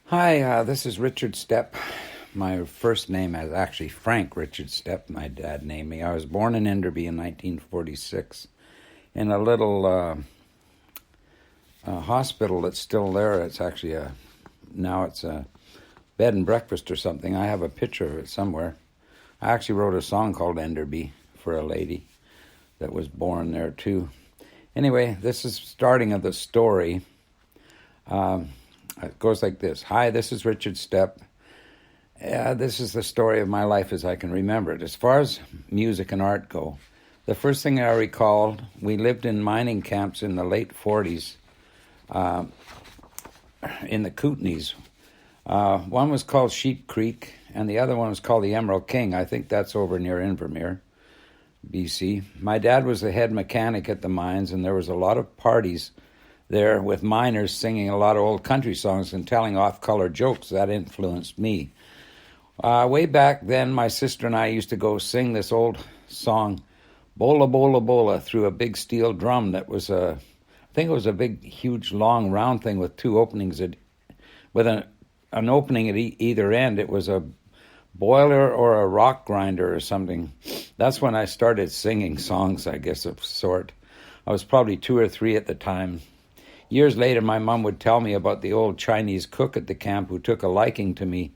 Hi, this is Richard Stepp. My first name is actually Frank Richard Stepp. My dad named me. I was born in Enderby in 1946 in a little hospital that's still there. It's actually now it's a bed and breakfast or something. I have a picture of it somewhere. I actually wrote a song called Enderby for a lady that was born there too. Anyway, this is starting of the story. It goes like this. Hi, this is Richard Stepp. This is the story of my life as I can remember it. As far as music and art go, the first thing I recall, we lived in mining camps in the late 40s in the Kootenays. One was called Sheep Creek, and the other one was called the Emerald King. I think that's over near Invermere, BC. My dad was the head mechanic at the mines, and there was a lot of parties there with miners singing a lot of old country songs and telling off-color jokes. That influenced me. Way back then, my sister and I used to go sing this old song, Bola Bola Bola, through a big steel drum that was I think it was a big, huge, long, round thing with two openings, with an opening at either end. It was a boiler or a rock grinder or something. That's when I started singing songs, I guess, of sort. I was probably 2 or 3 at the time. Years later, my mom would tell me about the old Chinese cook at the camp who took a liking to me.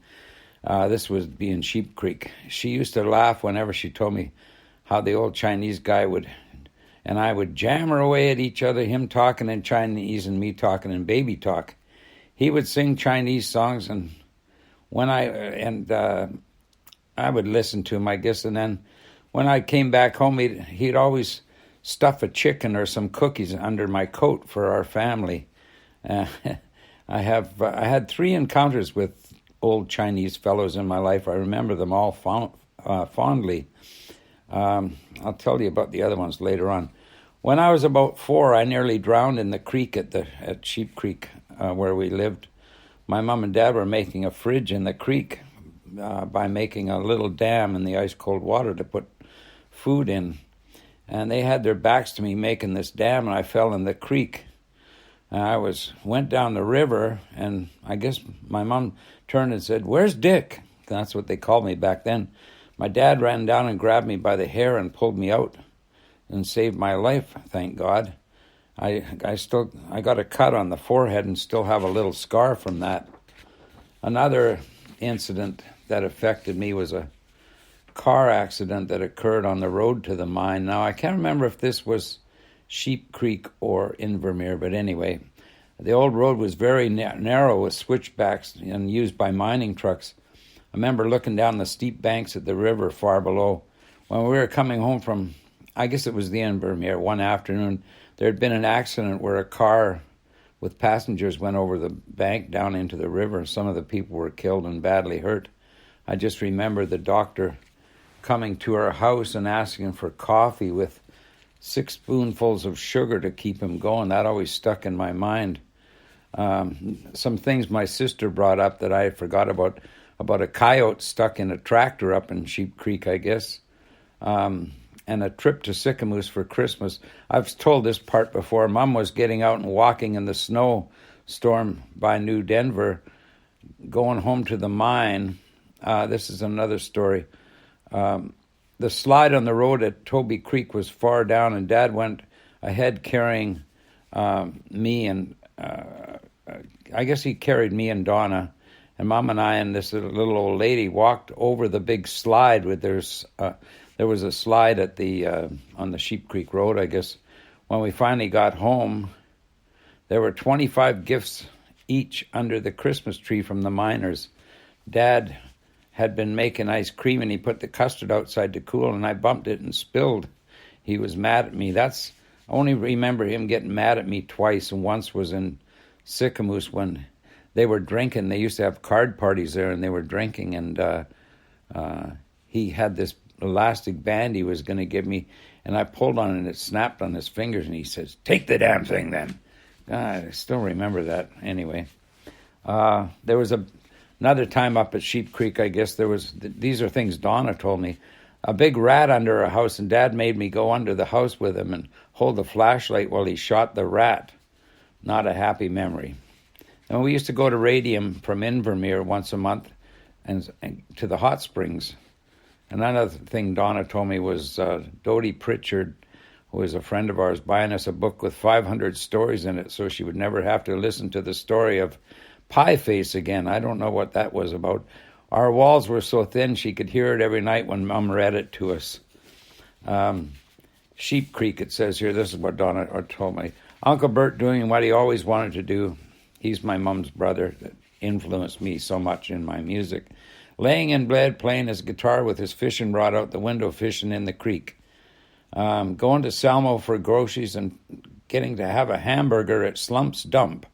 This was being Sheep Creek. She used to laugh whenever she told me how the old Chinese guy and I would jammer away at each other, him talking in Chinese and me talking in baby talk. He would sing Chinese songs, and I would listen to him, I guess. And then when I came back home, he'd always stuff a chicken or some cookies under my coat for our family. I had 3 encounters with old Chinese fellows in my life. I remember them all fondly. I'll tell you about the other ones later on. When I was about 4, I nearly drowned in the creek at Sheep Creek where we lived. My mom and dad were making a fridge in the creek by making a little dam in the ice-cold water to put food in. And they had their backs to me making this dam, and I fell in the creek. And went down the river, and I guess my mom turned and said, "Where's Dick?" That's what they called me back then. My dad ran down and grabbed me by the hair and pulled me out and saved my life, thank God. I got a cut on the forehead and still have a little scar from that. Another incident that affected me was a car accident that occurred on the road to the mine. Now, I can't remember if this was Sheep Creek or Invermere, but anyway, the old road was very narrow with switchbacks and used by mining trucks. I remember looking down the steep banks at the river far below. When we were coming home from, I guess it was the Invermere, one afternoon, there had been an accident where a car with passengers went over the bank down into the river. Some of the people were killed and badly hurt. I just remember the doctor coming to our house and asking for coffee with 6 spoonfuls of sugar to keep him going. That always stuck in my mind. Some things my sister brought up that I forgot about a coyote stuck in a tractor up in Sheep Creek, I guess, and a trip to Sycamoose for Christmas. I've told this part before. Mom was getting out and walking in the snowstorm by New Denver, going home to the mine. This is another story. The slide on the road at Toby Creek was far down, and Dad went ahead carrying me, and I guess he carried me and Donna, and Mom and I and this little old lady walked over the big slide. There was a slide at on the Sheep Creek Road, I guess. When we finally got home, there were 25 gifts each under the Christmas tree from the miners. Dad had been making ice cream, and he put the custard outside to cool, and I bumped it and spilled. He was mad at me. I only remember him getting mad at me twice, and once was in Sycamoose when they were drinking. They used to have card parties there, and they were drinking, and he had this elastic band he was going to give me, and I pulled on it, and it snapped on his fingers, and he says, "Take the damn thing then." I still remember that. Anyway, there was another time up at Sheep Creek, I guess these are things Donna told me, a big rat under a house, and Dad made me go under the house with him and hold the flashlight while he shot the rat. Not a happy memory. And we used to go to Radium from Invermere once a month and to the hot springs. And another thing Donna told me was Dodie Pritchard, who was a friend of ours, buying us a book with 500 stories in it so she would never have to listen to the story of Pie Face again. I don't know what that was about. Our walls were so thin she could hear it every night when Mom read it to us. Sheep Creek, it says here, this is what Donna told me. Uncle Bert doing what he always wanted to do. He's my mom's brother that influenced me so much in my music. Laying in bed, playing his guitar with his fishing rod out the window, fishing in the creek. Going to Selmo for groceries and getting to have a hamburger at Slump's Dump.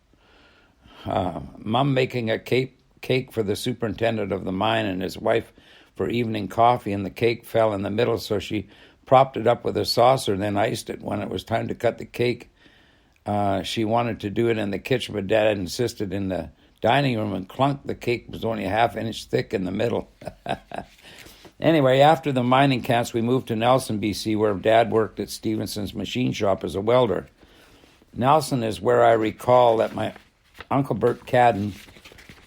Mom making a cake for the superintendent of the mine and his wife for evening coffee, and the cake fell in the middle, so she propped it up with a saucer and then iced it. When it was time to cut the cake, she wanted to do it in the kitchen, but Dad insisted in the dining room, and clunk, the cake was only a half-inch thick in the middle. Anyway, after the mining camps, we moved to Nelson, BC, where Dad worked at Stevenson's machine shop as a welder. Nelson is where I recall that my Uncle Bert Cadden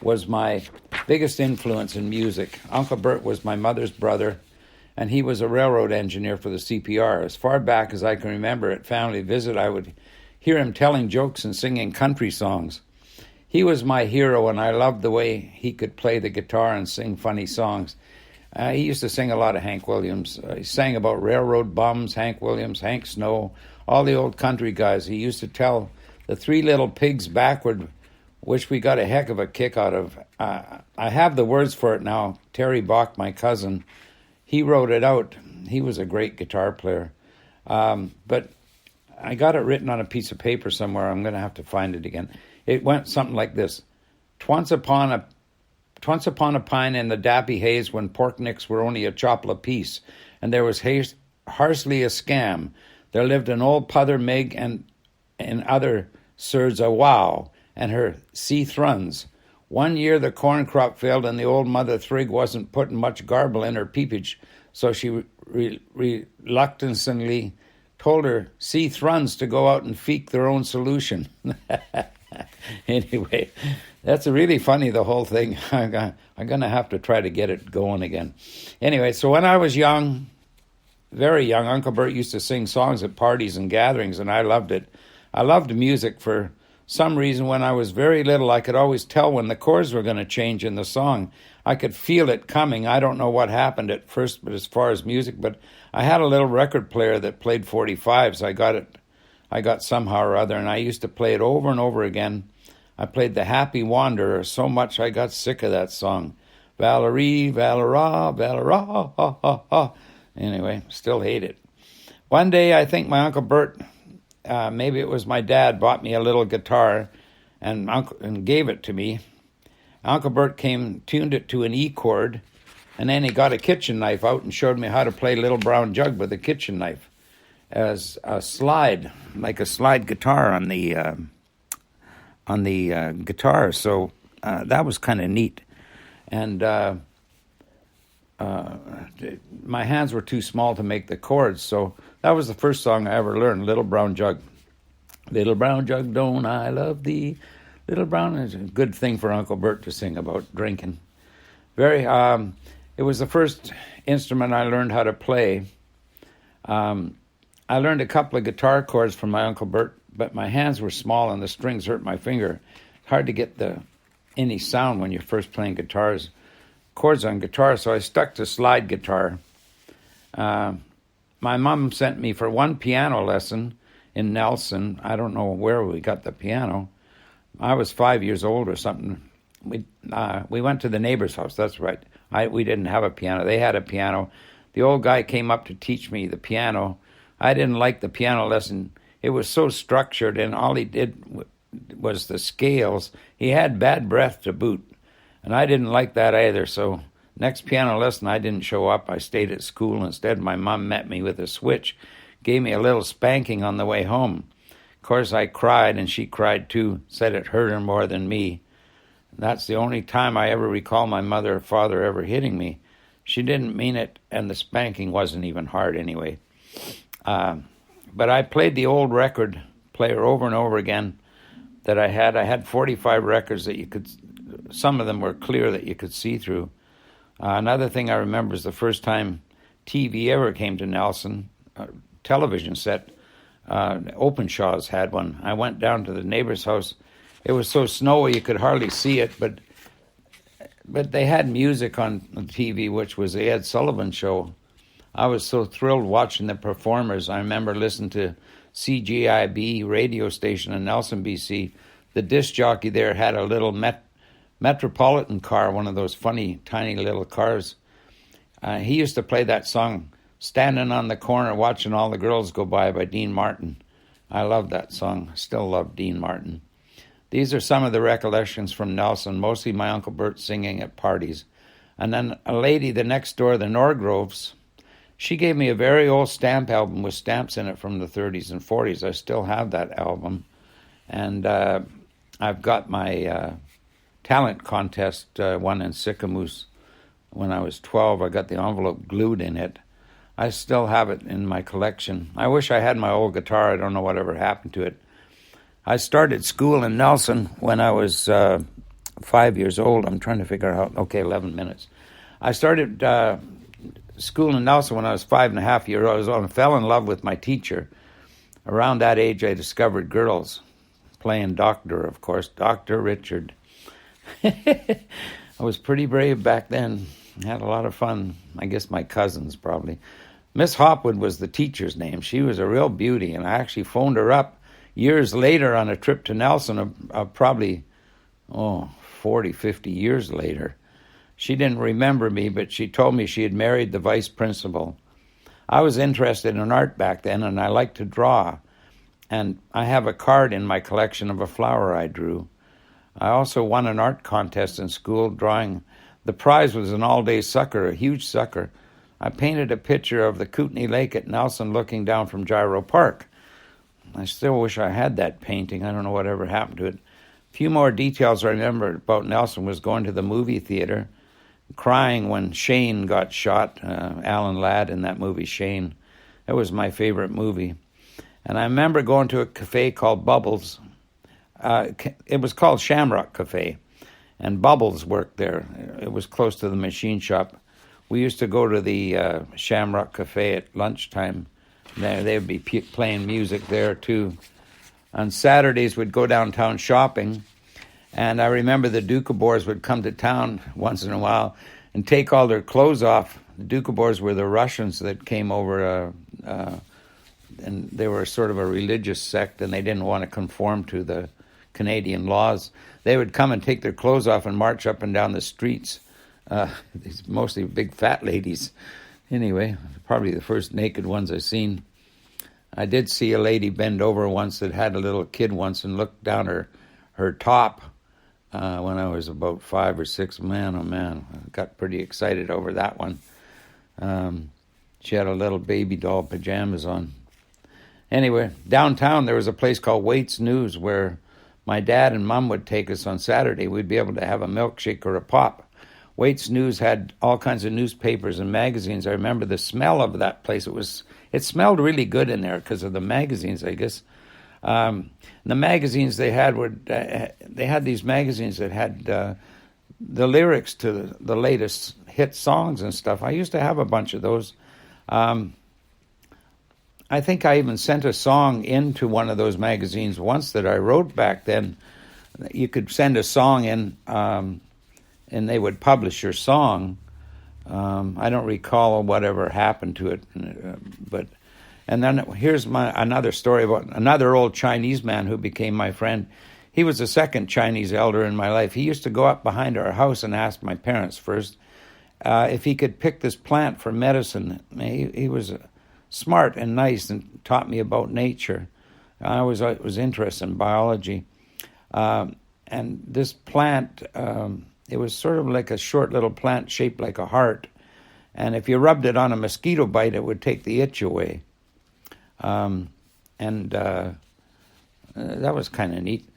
was my biggest influence in music. Uncle Bert was my mother's brother, and he was a railroad engineer for the CPR. As far back as I can remember, at family visit, I would hear him telling jokes and singing country songs. He was my hero, and I loved the way he could play the guitar and sing funny songs. He used to sing a lot of Hank Williams. He sang about railroad bums, Hank Williams, Hank Snow, all the old country guys. He used to tell the Three Little Pigs backward, which we got a heck of a kick out of. I have the words for it now. Terry Bach, my cousin, he wrote it out. He was a great guitar player. But I got it written on a piece of paper somewhere. I'm going to have to find it again. It went something like this. Twice upon a pine in the dappy haze, when pork nicks were only a chopple apiece, and there was harshly a scam, there lived an old Pother Mig and other sirs a wow, and her sea thruns. One year the corn crop failed, and the old mother Thrigg wasn't putting much garble in her peepage, so she reluctantly told her sea thruns to go out and feek their own solution. Anyway, that's really funny, the whole thing. I'm going to have to try to get it going again. Anyway, so when I was young, very young, Uncle Bert used to sing songs at parties and gatherings, and I loved it. I loved music. For some reason, when I was very little, I could always tell when the chords were going to change in the song. I could feel it coming. I don't know what happened at first, but as far as music, but I had a little record player that played 45s. I got somehow or other, and I used to play it over and over again. I played The Happy Wanderer so much I got sick of that song. Valerie, Valera, Valera, ha, ha, ha. Anyway, still hate it. One day, I think my Uncle Bert, maybe it was my dad, bought me a little guitar and gave it to me. Uncle Bert tuned it to an E chord, and then he got a kitchen knife out and showed me how to play Little Brown Jug with a kitchen knife as a slide, like a slide guitar on the guitar. So that was kind of neat. And my hands were too small to make the chords, so that was the first song I ever learned, Little Brown Jug. Little brown jug, don't I love thee? Little brown is a good thing for Uncle Bert to sing about drinking. It was the first instrument I learned how to play. I learned a couple of guitar chords from my Uncle Bert, but my hands were small and the strings hurt my finger. Hard to get any sound when you're first playing chords on guitar, so I stuck to slide guitar. My mom sent me for one piano lesson in Nelson. I don't know where we got the piano. I was 5 years old or something. We went to the neighbor's house, that's right. We didn't have a piano. They had a piano. The old guy came up to teach me the piano. I didn't like the piano lesson. It was so structured, and all he did was the scales. He had bad breath to boot, and I didn't like that either. So next piano lesson, I didn't show up. I stayed at school. Instead, my mom met me with a switch, gave me a little spanking on the way home. Of course, I cried, and she cried too, said it hurt her more than me. That's the only time I ever recall my mother or father ever hitting me. She didn't mean it, and the spanking wasn't even hard anyway. But I played the old record player over and over again. that I had 45 records that you could, some of them were clear that you could see through. Another thing I remember is the first time TV ever came to Nelson, television set. Openshaw's had one. I went down to the neighbor's house. It was so snowy you could hardly see it, but they had music on TV, which was the Ed Sullivan Show. I was so thrilled watching the performers. I remember listening to CGIB radio station in Nelson, BC. The disc jockey there had a little Metropolitan car, one of those funny, tiny little cars. He used to play that song, Standing on the Corner Watching All the Girls Go By Dean Martin. I love that song. Still love Dean Martin. These are some of the recollections from Nelson, mostly my Uncle Bert singing at parties. And then a lady the next door, the Norgroves, she gave me a very old stamp album with stamps in it from the 30s and 40s. I still have that album. And I've got my talent contest one in Sycamoose when I was 12. I got the envelope glued in it. I still have it in my collection. I wish I had my old guitar. I don't know whatever happened to it. I started school in Nelson when I was 5 years old. I'm trying to figure out, 11 minutes. I started school in Nelson when I was 5.5 years old. I fell in love with my teacher. Around that age, I discovered girls, playing doctor, of course, Dr. Richard. I was pretty brave back then. Had a lot of fun. I guess my cousins probably. Miss Hopwood was the teacher's name. She was a real beauty, and I actually phoned her up years later on a trip to Nelson, probably 40, 50 years later. She didn't remember me, but she told me she had married the vice principal. I was interested in art back then, and I liked to draw. And I have a card in my collection of a flower I drew. I also won an art contest in school drawing. The prize was an all-day sucker, a huge sucker. I painted a picture of the Kootenai Lake at Nelson looking down from Gyro Park. I still wish I had that painting. I don't know whatever happened to it. A few more details I remember about Nelson was going to the movie theater, crying when Shane got shot, Alan Ladd in that movie, Shane. That was my favorite movie. And I remember going to a cafe called Bubbles. It was called Shamrock Cafe, and Bubbles worked there. It was close to the machine shop. We used to go to the Shamrock Cafe at lunchtime. They would be playing music there, too. On Saturdays, we'd go downtown shopping, and I remember the Doukhobors would come to town once in a while and take all their clothes off. The Doukhobors were the Russians that came over, and they were sort of a religious sect, and they didn't want to conform to the Canadian laws. They would come and take their clothes off and march up and down the streets. These mostly big fat ladies. Anyway, probably the first naked ones I've seen. I did see a lady bend over once that had a little kid once and looked down her top when I was about 5 or 6. Man, oh man, I got pretty excited over that one. She had a little baby doll pajamas on. Anyway, downtown there was a place called Waite's News where my dad and Mom would take us on Saturday. We'd be able to have a milkshake or a pop. Waite's News had all kinds of newspapers and magazines. I remember the smell of that place. It smelled really good in there because of the magazines, I guess. The magazines they had these magazines that had the lyrics to the latest hit songs and stuff. I used to have a bunch of those. I think I even sent a song into one of those magazines once that I wrote back then. You could send a song in, and they would publish your song. I don't recall whatever happened to it, and then here's another story about another old Chinese man who became my friend. He was the second Chinese elder in my life. He used to go up behind our house and ask my parents first if he could pick this plant for medicine. He was smart and nice and taught me about nature. I was interested in biology. And this plant, it was sort of like a short little plant shaped like a heart. And if you rubbed it on a mosquito bite, it would take the itch away. That was kind of neat.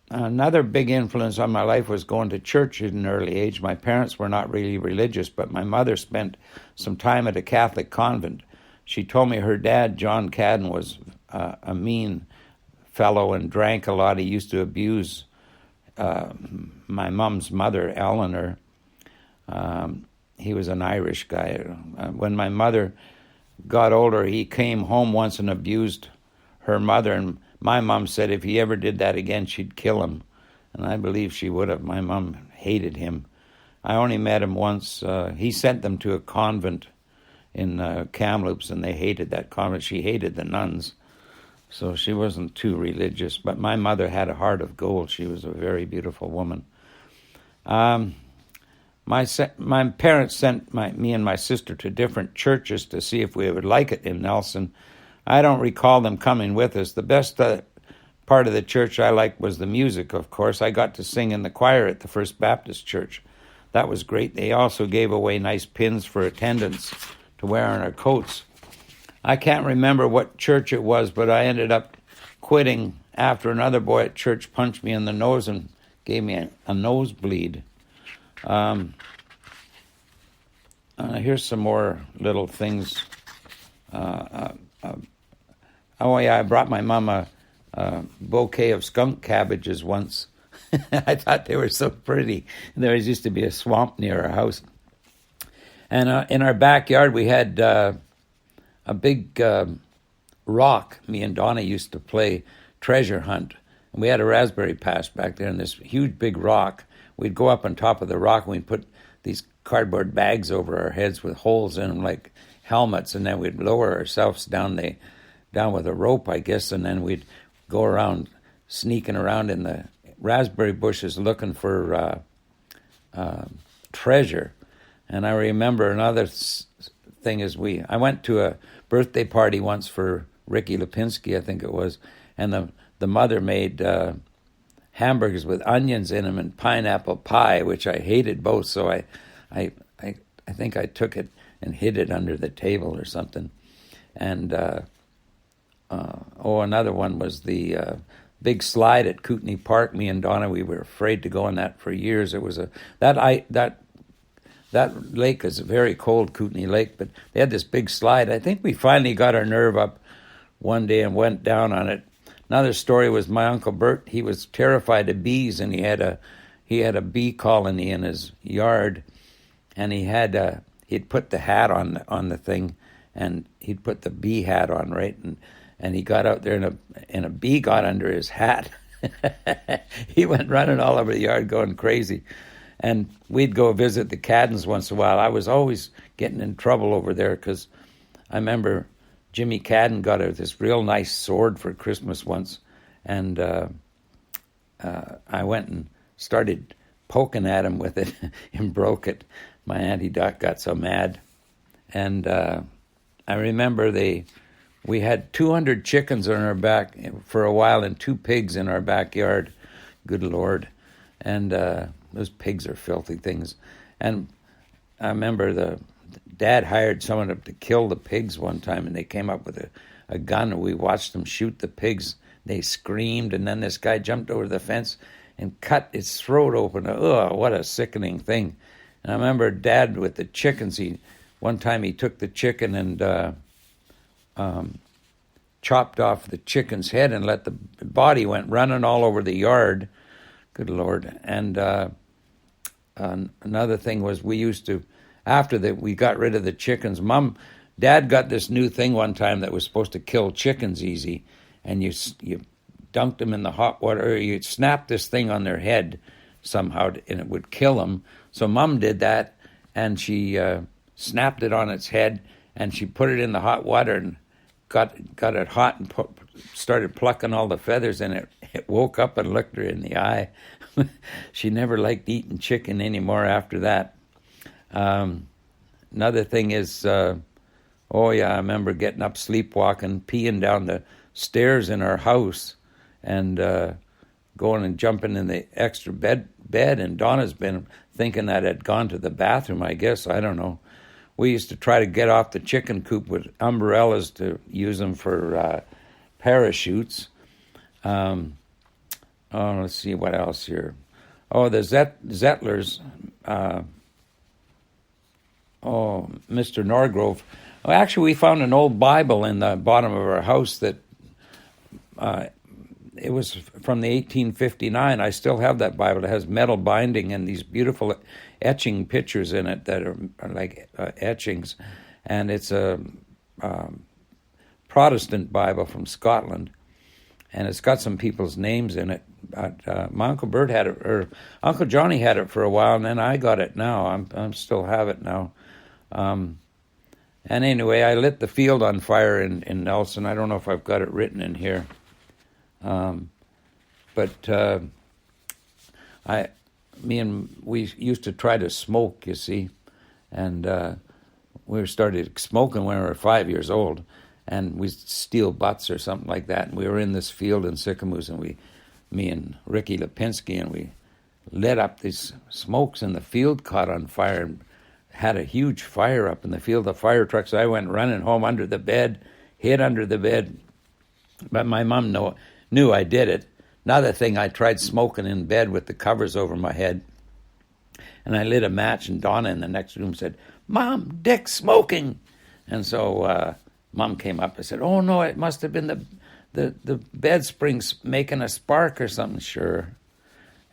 Another big influence on my life was going to church at an early age. My parents were not really religious, but my mother spent some time at a Catholic convent. She told me her dad, John Cadden, was a mean fellow and drank a lot. He used to abuse my mom's mother, Eleanor. He was an Irish guy. When my mother got older, he came home once and abused her mother, and my mom said if he ever did that again, she'd kill him. And I believe she would have. My mom hated him. I only met him once. He sent them to a convent in Kamloops, and they hated that convent. She hated the nuns, so she wasn't too religious. But my mother had a heart of gold. She was a very beautiful woman. My parents sent me and my sister to different churches to see if we would like it in Nelson. I don't recall them coming with us. The best part of the church I liked was the music, of course. I got to sing in the choir at the First Baptist Church. That was great. They also gave away nice pins for attendance to wear on our coats. I can't remember what church it was, but I ended up quitting after another boy at church punched me in the nose and gave me a nosebleed. Here's some more little things. I brought my mom a bouquet of skunk cabbages once. I thought they were so pretty. There used to be a swamp near our house. And in our backyard, we had a big rock. Me and Donna used to play treasure hunt. And we had a raspberry patch back there, and this huge big rock. We'd go up on top of the rock, and we'd put these cardboard bags over our heads with holes in them like helmets, and then we'd lower ourselves down with a rope, I guess, and then we'd go around, sneaking around in the raspberry bushes looking for treasure. And I remember another thing is I went to a birthday party once for Ricky Lipinski, I think it was, and the mother made hamburgers with onions in them and pineapple pie, which I hated both. So I think I took it and hid it under the table or something. And another one was the big slide at Kootenai Park. Me and Donna, we were afraid to go on that for years. It was that lake is a very cold, Kootenai Lake, but they had this big slide. I think we finally got our nerve up one day and went down on it. Another story was my Uncle Bert. He was terrified of bees, and he had a bee colony in his yard, and he'd put the hat on the thing, and he'd put the bee hat on, right, and he got out there, and a bee got under his hat. He went running all over the yard going crazy. And we'd go visit the Caddens once in a while. I was always getting in trouble over there because I remember Jimmy Cadden got this real nice sword for Christmas once, and I went and started poking at him with it and broke it. My Auntie Doc got so mad. And I remember we had 200 chickens on our back for a while and 2 pigs in our backyard. Good Lord. And those pigs are filthy things. And I remember the Dad hired someone to kill the pigs one time, and they came up with a gun, and we watched them shoot the pigs. They screamed, and then this guy jumped over the fence and cut its throat open. Oh, what a sickening thing. And I remember Dad with the chickens. One time he took the chicken and chopped off the chicken's head and let the body went running all over the yard. Good Lord. And another thing was we used to, after we got rid of the chickens, Dad got this new thing one time that was supposed to kill chickens easy, and you dunked them in the hot water, or you snapped this thing on their head somehow, and it would kill them. So Mom did that, and she snapped it on its head, and she put it in the hot water and got it hot and started plucking all the feathers, and it woke up and looked her in the eye. She never liked eating chicken anymore after that. Another thing is, I remember getting up sleepwalking, peeing down the stairs in our house, and going and jumping in the extra bed, and Donna's been thinking that I'd gone to the bathroom, I guess. I don't know. We used to try to get off the chicken coop with umbrellas to use them for parachutes. Let's see what else here. The Zettlers. Mr. Norgrove. Actually, we found an old Bible in the bottom of our house that it was from the 1859. I still have that Bible. It has metal binding and these beautiful etching pictures in it that are like etchings. And it's a Protestant Bible from Scotland. And it's got some people's names in it. My Uncle Bert had it, or Uncle Johnny had it for a while, and then I got it now. I'm still have it now. And anyway, I lit the field on fire in Nelson. I don't know if I've got it written in here. But we used to try to smoke, you see, and we started smoking when we were 5 years old, and we'd steal butts or something like that, and we were in this field in Sycamoose, and me and Ricky Lipinski, and we lit up these smokes, and the field caught on fire and had a huge fire up in the field. The fire trucks, I went running home under the bed, hid under the bed, but my mom knew I did it. Another thing, I tried smoking in bed with the covers over my head, and I lit a match, and Donna in the next room said, "Mom, Dick's smoking." And so Mom came up and said, "Oh, no, it must have been the bed springs making a spark or something." Sure.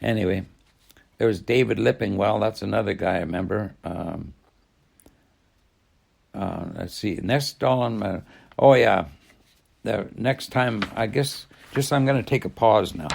Anyway, there was David Lippingwell. That's another guy I remember. Let's see. Oh, yeah. The next time, I guess, I'm going to take a pause now.